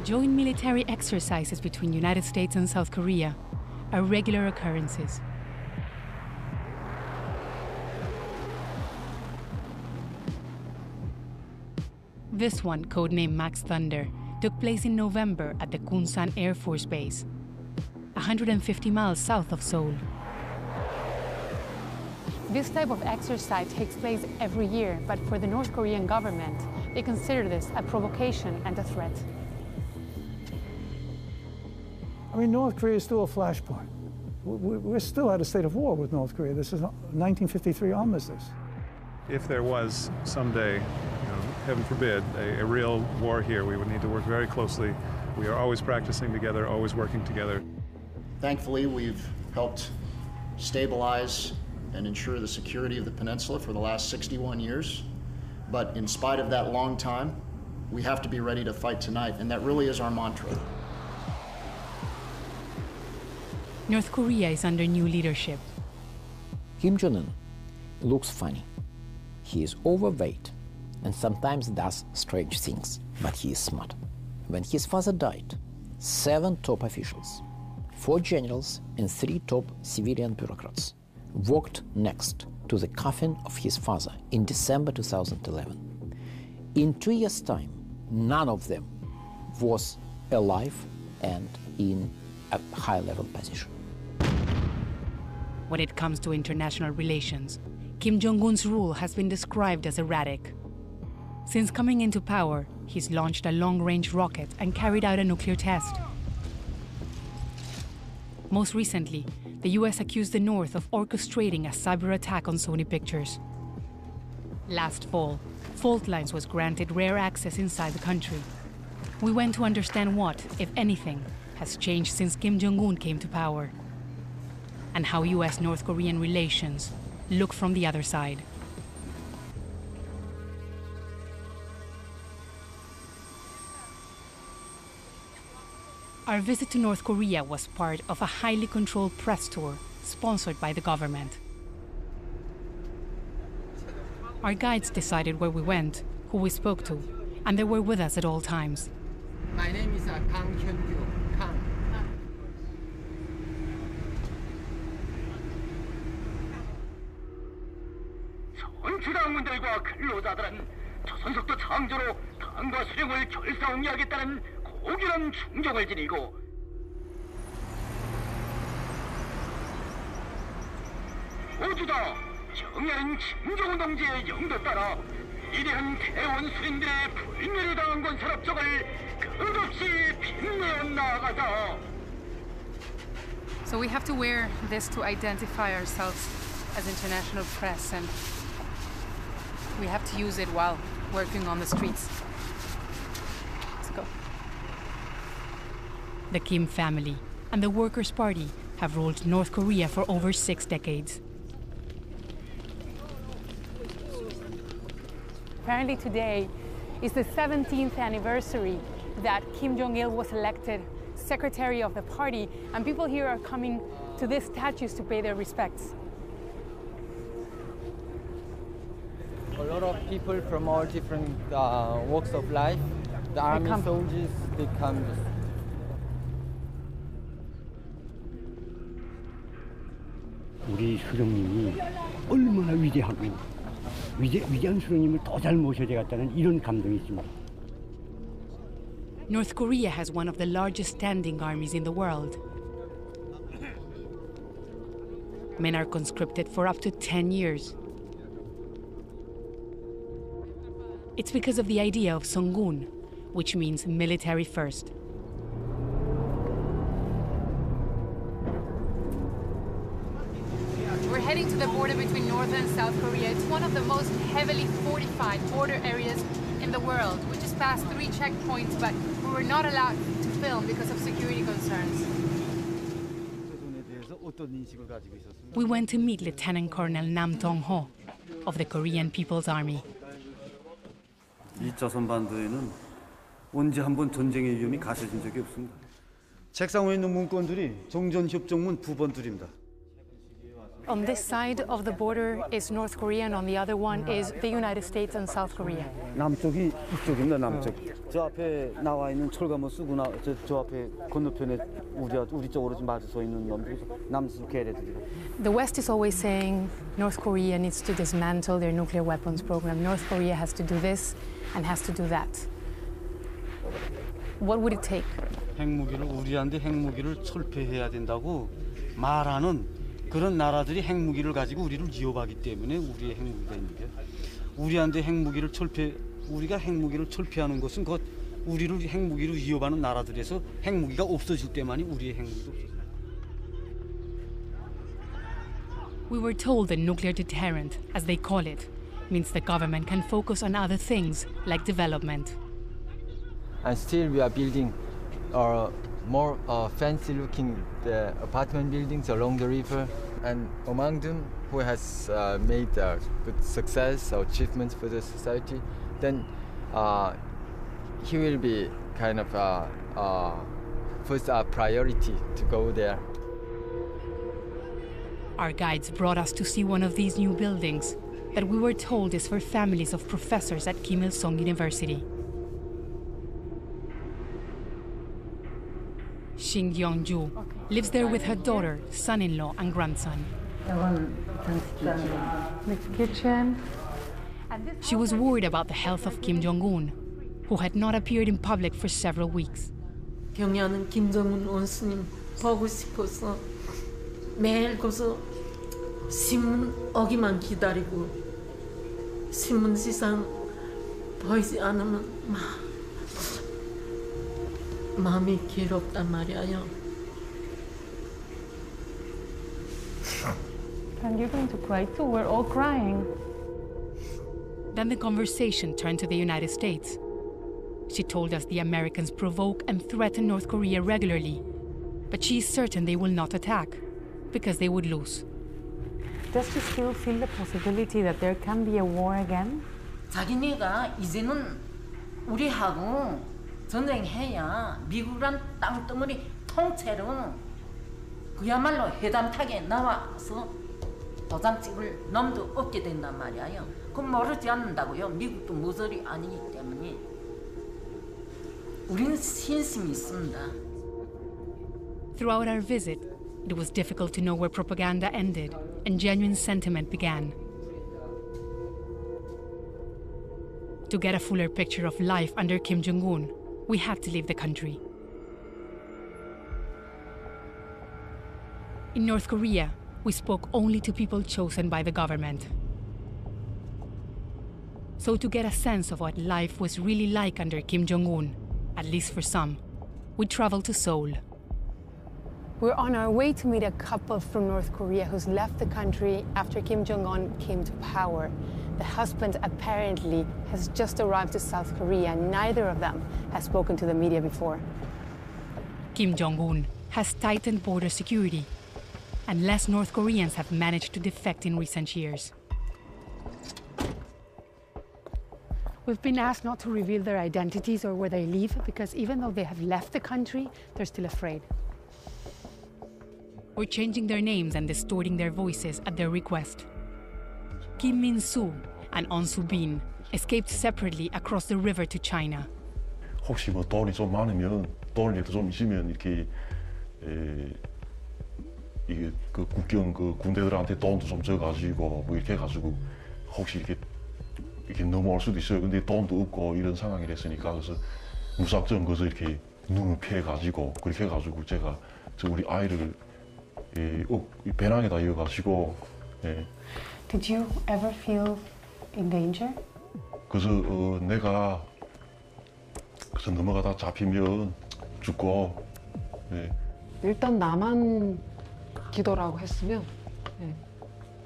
Joint military exercises between United States and South Korea are regular occurrences. This one, codenamed Max Thunder, took place in November at the Kunsan Air Force Base, 150 miles south of Seoul. This type of exercise takes place every year, but for the North Korean government, they consider this a provocation and a threat. I mean, North Korea is still a flashpoint. We're still at a state of war with North Korea. This is a 1953 armistice. If there was someday, heaven forbid, a real war here, we would need to work very closely. We are always practicing together, always working together. Thankfully, we've helped stabilize and ensure the security of the peninsula for the last 61 years. But in spite of that long time, we have to be ready to fight tonight, and that really is our mantra. North Korea is under new leadership. Kim Jong-un looks funny. He is overweight and sometimes does strange things, but he is smart. When his father died, 7 top officials, 4 generals and 3 top civilian bureaucrats walked next to the coffin of his father in December 2011. In 2 years' time, none of them was alive and in a high-level position. When it comes to international relations, Kim Jong-un's rule has been described as erratic. Since coming into power, he's launched a long-range rocket and carried out a nuclear test. Most recently, the US accused the North of orchestrating a cyber attack on Sony Pictures. Last fall, fault lines was granted rare access inside the country. We went to understand what, if anything, has changed since Kim Jong-un came to power, and how US-North Korean relations look from the other side. Our visit to North Korea was part of a highly controlled press tour sponsored by the government. Our guides decided where we went, who we spoke to, and they were with us at all times. My name is Kang Hyun-gyu. Kang. 선출당원들과 근로자들은 조선석도 창조로 당과 수령을 결사응리하겠다는 고결한 충정을 지니고 모두 다 정의한 김정은 동지의 영도 따라 위대한 대원 수령들의 불멸에 당한 건설업적을 끝없이 빛내어 나아가자. So we have to wear this to identify ourselves as international press, and we have to use it while working on the streets. Let's go. The Kim family and the Workers' Party have ruled North Korea for over 6 decades. Apparently today is the 17th anniversary that Kim Jong-il was elected secretary of the party, and people here are coming to these statues to pay their respects. A lot of people from all different walks of life, the army soldiers, they come. 우리 수령님이 얼마나 위대하고 위대한 수령님을 더 잘 모셔야 되겠다는 이런 감동이 있습니다. North Korea has one of the largest standing armies in the world. Men are conscripted for up to 10 years. It's because of the idea of Songun, which means military first. We're heading to the border between North and South Korea. It's one of the most heavily fortified border areas in the world. We just passed 3 checkpoints, but we were not allowed to film because of security concerns. We went to meet Lieutenant Colonel Nam Dong-ho of the Korean People's Army. 이 조선반도에는 언제 한번 전쟁의 위험이 가셔진 적이 없습니다. 책상 위에 있는 문건들이 종전협정문 부본들입니다. On this side of the border is North Korea, and on the other one is the United States and South Korea. 남쪽이 이쪽입니다. 남쪽. 저 앞에 나와 있는 철가모 쓰고 저 앞에 건너편에 우리 쪽으로 좀 맞서 있는 놈들이 남수 걔네들이고. The West is always saying North Korea needs to dismantle their nuclear weapons program. North Korea has to do this and has to do that. What would it take? 우리한테 핵무기를 철폐해야 된다고 말하는 그런 나라들이 핵무기를 가지고 우리를 위협하기 때문에 우리의 핵무기가 있는 게 우리한테 우리가 핵무기를 철폐하는 것은 우리를 핵무기로 위협하는 나라들에서 핵무기가 없어질 때만이 우리의 핵무기도 없어져요. We were told the nuclear deterrent, as they call it, means the government can focus on other things like development. And still we are building more fancy-looking apartment buildings along the river. And among them, who has made good success or achievements for the society, then he will be kind of first priority to go there. Our guides brought us to see one of these new buildings that we were told is for families of professors at Kim Il-sung University. Shin Kyung-ju lives there with her daughter, son-in-law, and grandson. The kitchen. She was worried about the health of Kim Jong-un, who had not appeared in public for several weeks. 경야는 김정은 원수님 보고 싶어서 매일 가서 신문 오기만 기다리고 신문 시상 보이지 않으면 마음이 괴롭단 말이에요. And you're going to cry too. We're all crying. Then the conversation turned to the United States. She told us the Americans provoke and threaten North Korea regularly, but she is certain they will not attack because they would lose. Does she still feel the possibility that there can be a war again? 자기네가 이제는 우리하고 전쟁해야 미국이란 땅덩어리 통째로 그야말로 해담탁에 나와서 도장 찍을 놈도 없게 된단 말이에요. 그건 모르지 않는다고요. 미국도 모서리 아니기 때문에 우리는 신심이 있습니다. Throughout our visit, it was difficult to know where propaganda ended and genuine sentiment began. To get a fuller picture of life under Kim Jong-un, we had to leave the country. In North Korea, we spoke only to people chosen by the government. So to get a sense of what life was really like under Kim Jong-un, at least for some, we traveled to Seoul. We're on our way to meet a couple from North Korea who's left the country after Kim Jong-un came to power. The husband apparently has just arrived to South Korea. Neither of them has spoken to the media before. Kim Jong-un has tightened border security, and less North Koreans have managed to defect in recent years. We've been asked not to reveal their identities or where they live because even though they have left the country, they're still afraid. We're changing their names and distorting their voices at their request. Kim Min-soo and On Soo-bin escaped separately across the river to China. 혹시 뭐 돈이 좀 많으면 돈이 좀 있으면 이렇게 이게 그 국경 그 군대들한테 돈도 좀 줘가지고 뭐 이렇게 해가지고 혹시 이렇게 넘어올 수도 있어요. 근데 돈도 없고 이런 상황이 됐으니까 그래서 무작정 그래서 이렇게 눈을 피해가지고 그렇게 해가지고 제가 저 우리 아이를 배낭에다 이어가지고. Did you ever feel in danger? 그래서 내가 그래서 넘어가다 잡히면 죽고. 일단 나만 기도라고 했으면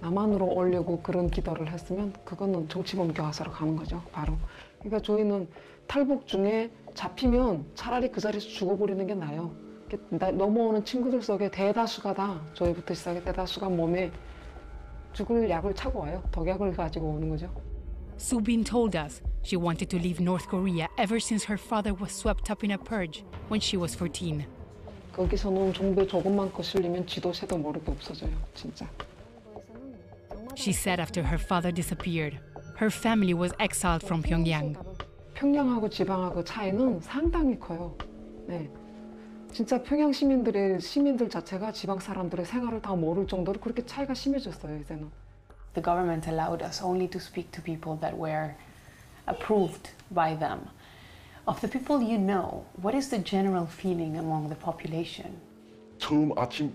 남한으로 오려고 그런 기도를 했으면 그거는 정치범 교화소로 가는 거죠, 바로. 그러니까 저희는 탈북 중에 잡히면 차라리 그 자리에서 죽어버리는 게 나아요. 넘어오는 친구들 속에 대다수가 다, 저희부터 시작해 대다수가 몸에 죽을 약을 차고 와요. 독약을 가지고 오는 거죠. Soo-bin told us she wanted to leave North Korea ever since her father was swept up in a purge when she was 14. 거기서는 정부에 조금만 거슬리면 지도 새도 모르게 없어져요, 진짜. She said after her father disappeared, her family was exiled from Pyongyang. 평양하고 지방하고 차이는 상당히 커요. 네. 진짜 평양 시민들 자체가 지방 사람들의 생활을 다 모를 정도로 그렇게 차이가 심해졌어요, 이제는. The government allowed us only to speak to people that were approved by them. Of the people you know, what is the general feeling among the population? 처음 아침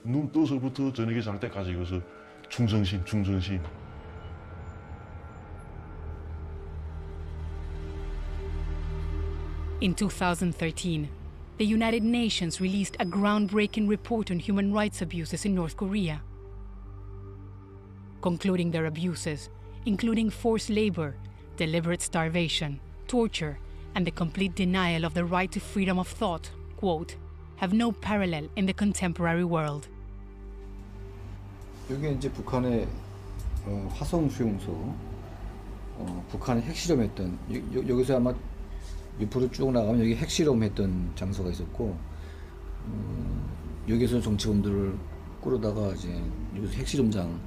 눈 떠서부터 저녁에 잘 때까지 이것을 충성심. In 2013, the United Nations released a groundbreaking report on human rights abuses in North Korea, concluding their abuses, including forced labor, deliberate starvation, torture, and the complete denial of the right to freedom of thought, quote, have no parallel in the contemporary world. 여기 이제 북한의 화성 수용소, 북한의 핵실험했던 여기서 아마 옆으로 쭉 나가면 여기 핵실험했던 장소가 있었고, 여기서 정치범들을 끌어다가 이제 여기서 핵실험장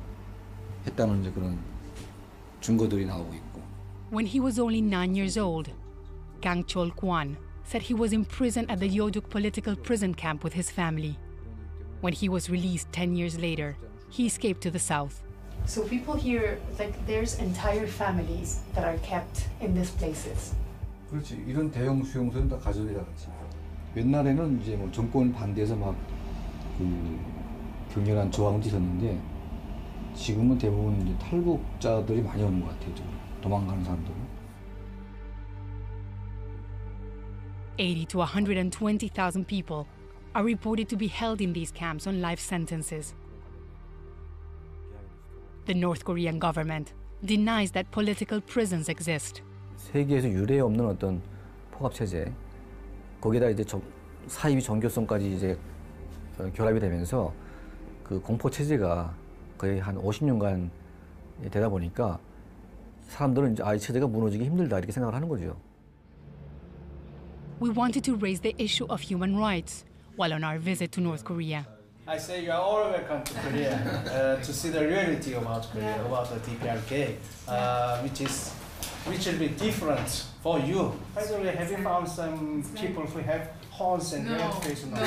했다는 이제 그런 증거들이 나오고 있고. When he was only 9 years old, Kang Chol-kwan said he was imprisoned at the Yoduk political prison camp with his family. When he was released 10 years later, he escaped to the south. So people here, like there's entire families that are kept in these places. 그렇지. 이런 대형 수용소는 다 가족이라 그렇지. 옛날에는 이제 뭐 정권 반대해서 막 격렬한 저항도 있었는데 지금은 대부분 이제 탈북자들이 많이 오는 것 같아요. 도망가는 사람들은. 80 to 120,000 people are reported to be held in these camps on life sentences. The North Korean government denies that political prisons exist. 세계에서 유례 없는 어떤 포갑 체제, 거기다 이제 사이비 종교성까지 이제 결합이 되면서 그 공포 체제가 거의 한 50년간 되다 보니까 사람들은 이제 이 체제가 무너지기 힘들다 이렇게 생각을 하는 거죠. We wanted to raise the issue of human rights while on our visit to North Korea. I say you are all welcome to Korea to see the reality about Korea, about the DPRK, which will be different for you. By the way, have you found some people who have horns and red face now?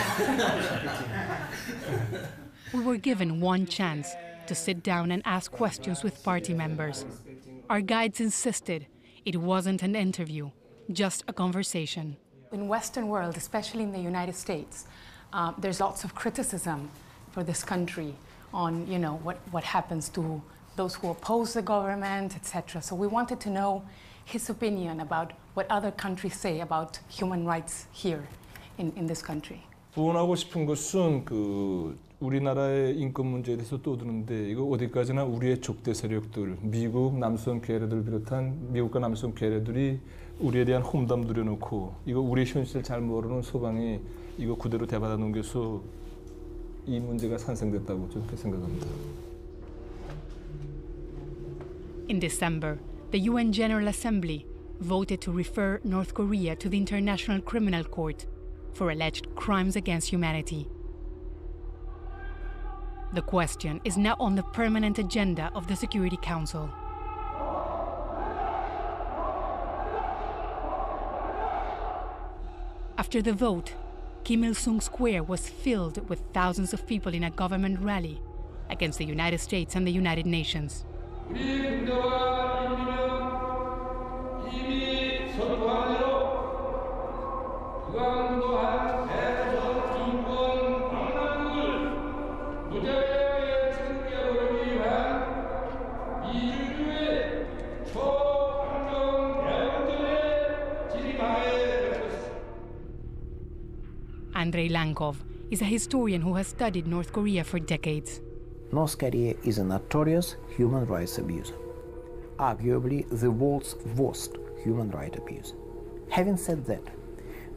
We were given one chance to sit down and ask questions with party members. Our guides insisted it wasn't an interview, just a conversation. In Western world, especially in the United States, there's lots of criticism for this country on, you know, what happens to those who oppose the government, etc. So we wanted to know his opinion about what other countries say about human rights here in this country. 부원하고 싶은 것은 우리나라의 인권 문제에 대해서 떠드는데 이거 어디까지나 우리의 족대 세력들, 미국 남성 괴뢰들 비롯한 미국과 남성 괴뢰들이 우리에 대한 험담 누려놓고 이거 우리 현실을 잘 모르는 소방이 이거 그대로 대받아 넘겨서 이 문제가 산생됐다고 저는 그렇게 생각합니다. In December, the UN General Assembly voted to refer North Korea to the International Criminal Court for alleged crimes against humanity. The question is now on the permanent agenda of the Security Council. After the vote, Kim Il-sung Square was filled with thousands of people in a government rally against the United States and the United Nations. Andrei Lankov is a historian who has studied North Korea for decades. North Korea is a notorious human rights abuser, arguably the world's worst human rights abuser. Having said that,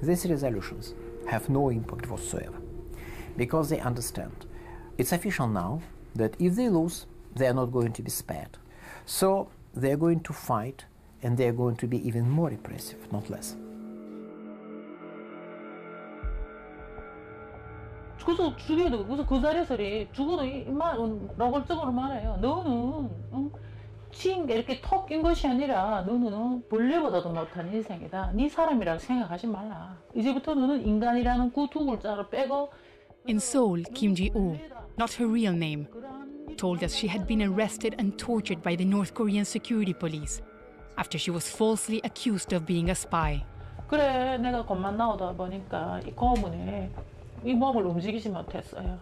these resolutions have no impact whatsoever, because they understand it's official now that if they lose, they are not going to be spared. So they are going to fight, and they are going to be even more repressive, not less. 그래서 죽여도 그래서 그 자리에서 죽어도 노골적으로 말해요. 너는 치인 게 이렇게 턱 낀 것이 아니라 너는 벌레보다도 못한 인생이다. 네 사람이라고 생각하지 말라. 이제부터 너는 인간이라는 그 두 글자를 빼고. In Seoul, Kim Ji-woo, not her real name, told us she had been arrested and tortured by the North Korean security police after she was falsely accused of being a spy. 그래, 내가 겁만 나오다 보니까 이 고문에 이 몸을 움직이지 못했어요.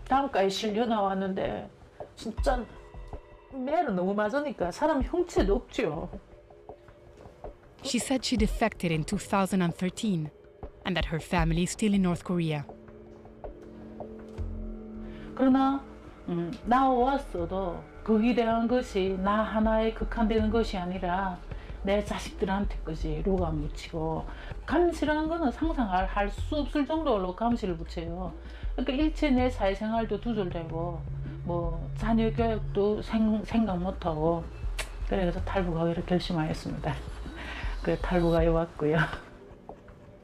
담가에 실려 나왔는데 진짜 매를 너무 맞으니까 사람 형체도 없죠. She said she defected in 2013 and that her family is still in North Korea. 그러나 나왔어도 거기에 대한 것이 나 하나에 극한되는 것이 아니라 내 자식들한테까지 누가 묻히고 감시라는 거는 상상할 수 없을 정도로 감시를 붙여요. 그러니까 일체 내 사회생활도 두절되고 뭐 자녀 교육도 생각 못하고 그래서 탈북하기로 결심하였습니다. 그래 탈북하여 왔고요.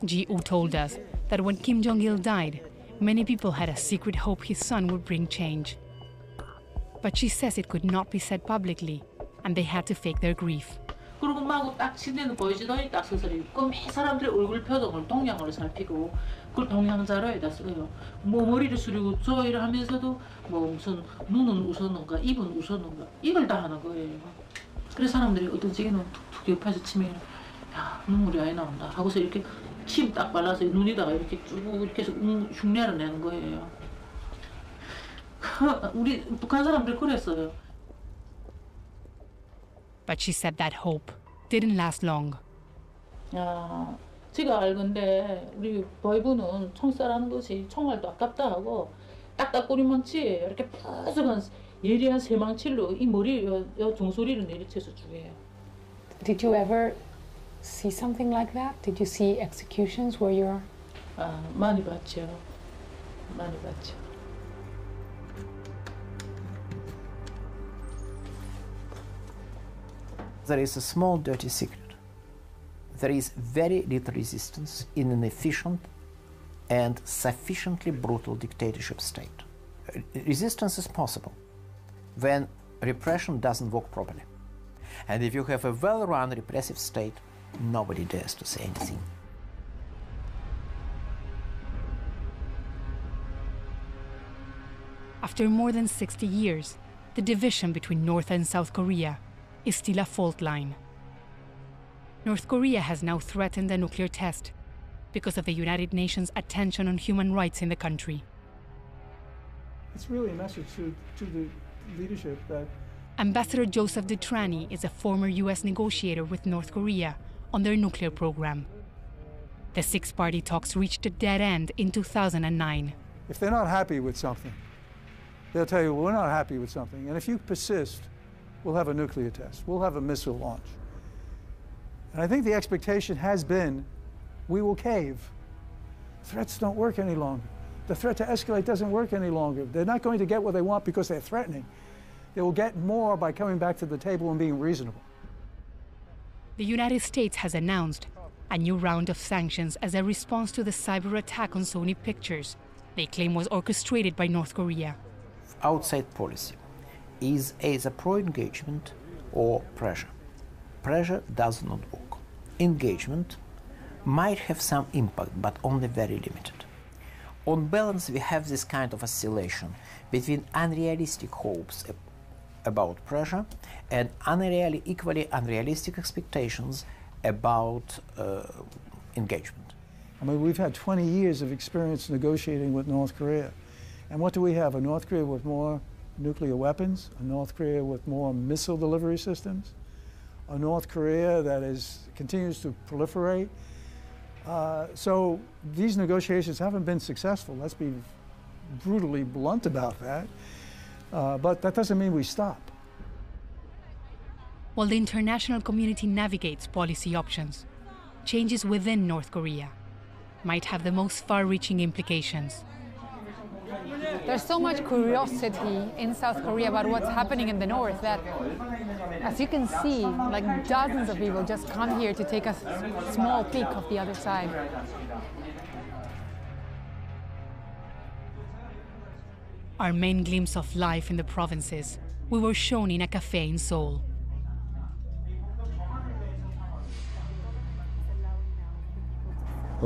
Ji-woo told us that when Kim Jong-il died, many people had a secret hope his son would bring change. But she says it could not be said publicly, and they had to fake their grief. 그리고 마구 딱 침대는 보이지도 않다 스스로 그 매 사람들의 얼굴 표정을 동양으로 살피고 그걸 동양자료에다 써요. 뭐 머리를 숙이고 조이를 하면서도 뭐 무슨 눈은 웃었는가 입은 웃었는가 이걸 다 하는 거예요. 그래서 사람들이 어떤 지게는 툭툭 옆에서 치면 야 눈물이 아예 나온다 하고서 이렇게 침 딱 발라서 눈에다가 이렇게 쭉 이렇게 해서 흉내를 내는 거예요. 우리 북한 사람들 그랬어요. But she said that hope didn't last long. 야, 제가 알건데 우리 보이부는 총살하는 것이 총알도 아깝다 하고 딱딱꼬리망치에 이렇게 푸석한 예리한 새망치로 이 머리 요 종소리를 내리쳐서 죽여요. Did you ever see something like that? Did you see executions where you're? 많이 봤죠. 많이 봤죠. There is a small dirty secret. There is very little resistance in an efficient and sufficiently brutal dictatorship state. Resistance is possible when repression doesn't work properly. And if you have a well-run repressive state, nobody dares to say anything. After more than 60 years, the division between North and South Korea is still a fault line. North Korea has now threatened a nuclear test because of the United Nations' attention on human rights in the country. It's really a message to the leadership that Ambassador Joseph Detrani is a former US negotiator with North Korea on their nuclear program. The six-party talks reached a dead end in 2009. if they're not happy with something, they'll tell you, well, we're not happy with something. And if you persist, we'll have a nuclear test. We'll have a missile launch. And I think the expectation has been, we will cave. Threats don't work any longer. The threat to escalate doesn't work any longer. They're not going to get what they want because they're threatening. They will get more by coming back to the table and being reasonable. The United States has announced a new round of sanctions as a response to the cyber attack on Sony Pictures they claim was orchestrated by North Korea. Outside policy is either pro-engagement or pressure. Pressure does not work. Engagement might have some impact, but only very limited. On balance, we have this kind of oscillation between unrealistic hopes about pressure and equally unrealistic expectations about engagement. I mean, we've had 20 years of experience negotiating with North Korea. And what do we have? A North Korea with more nuclear weapons, a North Korea with more missile delivery systems, a North Korea that continues to proliferate. So these negotiations haven't been successful. Let's be brutally blunt about that. But that doesn't mean we stop. While the international community navigates policy options, changes within North Korea might have the most far-reaching implications. There's so much curiosity in South Korea about what's happening in the north that, as you can see, like dozens of people just come here to take a small peek of the other side. Our main glimpse of life in the provinces, we were shown in a cafe in Seoul.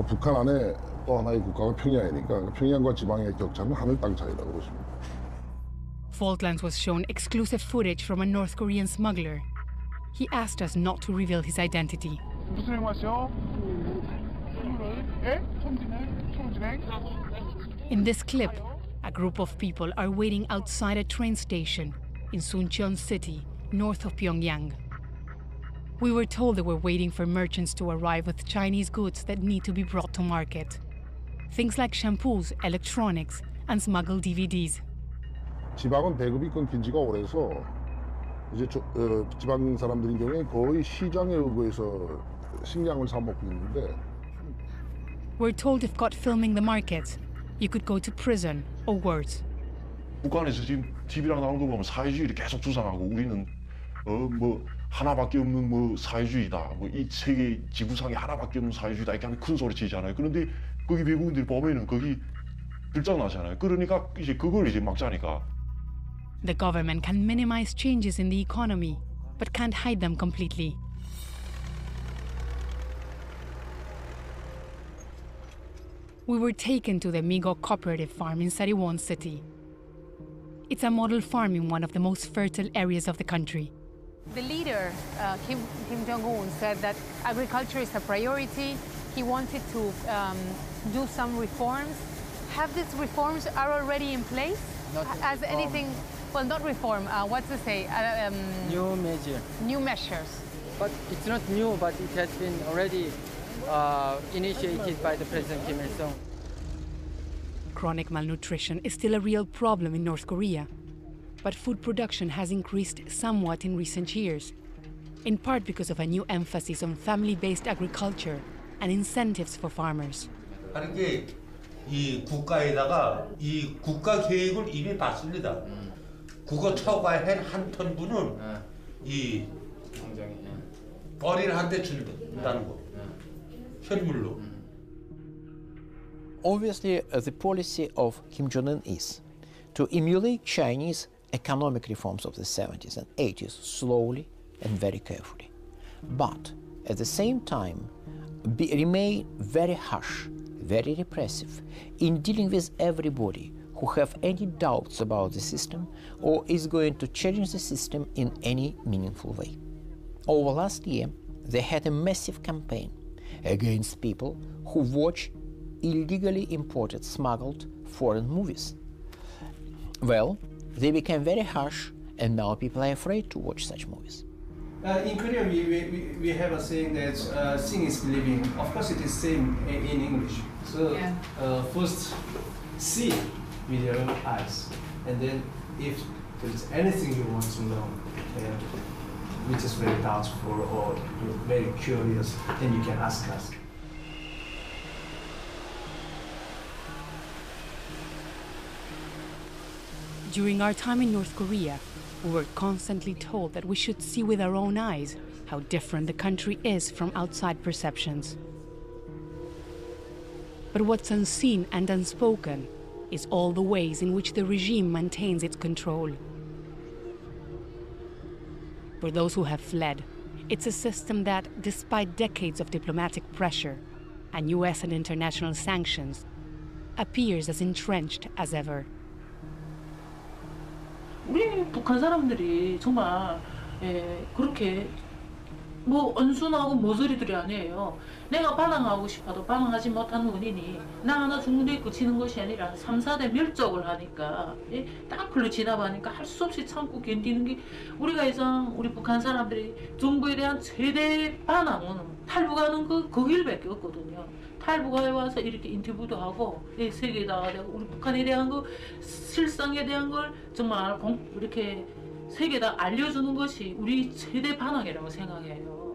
북한 안에 또 하나의 국가가 평양이니까 평양과 지방의 격차는 하늘 땅 차이라고 보십니다. Faultlands was shown exclusive footage from a North Korean smuggler. He asked us not to reveal his identity. 무슨 행마시오? 예? 총진행? In this clip, a group of people are waiting outside a train station in Suncheon City, north of Pyongyang. We were told they were waiting for merchants to arrive with Chinese goods that need to be brought to market. Things like shampoos, electronics, and smuggled DVDs. 지방은 배급이 끊긴 지가 오래서 이제 지방 사람들인 경우에 거의 시장에 의거해서 식량을 사 먹고 있는데. We're told if caught filming the market, you could go to prison or worse. 북한에서 지금 TV랑 나오는 거 보면 사회주의를 계속 주장하고 우리는 뭐 하나밖에 없는 뭐 사회주의다, 뭐 이 세계 지구상에 하나밖에 없는 사회주의다 이렇게 하는 큰 소리 치잖아요. 그런데 거기 외국인들이 보면은 거기 들장나잖아요. 그러니까 이제 그걸 이제 막자니까. The government can minimize changes in the economy, but can't hide them completely. We were taken to the Migo Cooperative Farm in Sariwon City. It's a model farm in one of the most fertile areas of the country. The leader, Kim Jong-un, said that agriculture is a priority. He wanted to do some reforms. Have these reforms are already in place? Not As anything, well, not reform, what's to say? New measure. New measures. But it's not new, but it has been already initiated by the President Kim Il-sung. Chronic malnutrition is still a real problem in North Korea, but food production has increased somewhat in recent years, in part because of a new emphasis on family-based agriculture and incentives for farmers. 하는 게 이 국가에다가 이 국가 계획을 이미 봤습니다. 국어 초과한 한 톤분은 이 어린 한테 준다는 거. 현물로. Obviously, the policy of Kim Jong-un is to emulate Chinese economic reforms of the 70s and 80s slowly and very carefully. But at the same time, remain very harsh, very repressive in dealing with everybody who have any doubts about the system or is going to challenge the system in any meaningful way. Over last year, they had a massive campaign against people who watch illegally imported, smuggled foreign movies. Well, they became very harsh, and now people are afraid to watch such movies. In Korea, we have a saying that seeing is believing. Of course, it is same in English. So first, see with your own eyes, and then if there is anything you want to know, which is very doubtful or you're very curious, then you can ask us. During our time in North Korea, we were constantly told that we should see with our own eyes how different the country is from outside perceptions. But what's unseen and unspoken is all the ways in which the regime maintains its control. For those who have fled, it's a system that, despite decades of diplomatic pressure and US and international sanctions, appears as entrenched as ever. 우리 북한 사람들이 정말 그렇게 뭐 언순하고 모서리들이 아니에요. 내가 반항하고 싶어도 반항하지 못하는 원인이 나 하나 중국에 그치는 것이 아니라 3, 4대 멸족을 하니까 땅굴로 지나가니까 할 수 없이 참고 견디는 게 우리가 이상 우리 북한 사람들이 정부에 대한 최대 반항은 탈북하는 거길밖에 없거든요. 탈북하에 와서 이렇게 인터뷰도 하고 세계에다가 우리 북한에 대한 거 실상에 대한 걸 정말 이렇게 세계에다 알려주는 것이 우리 최대 반항이라고 생각해요.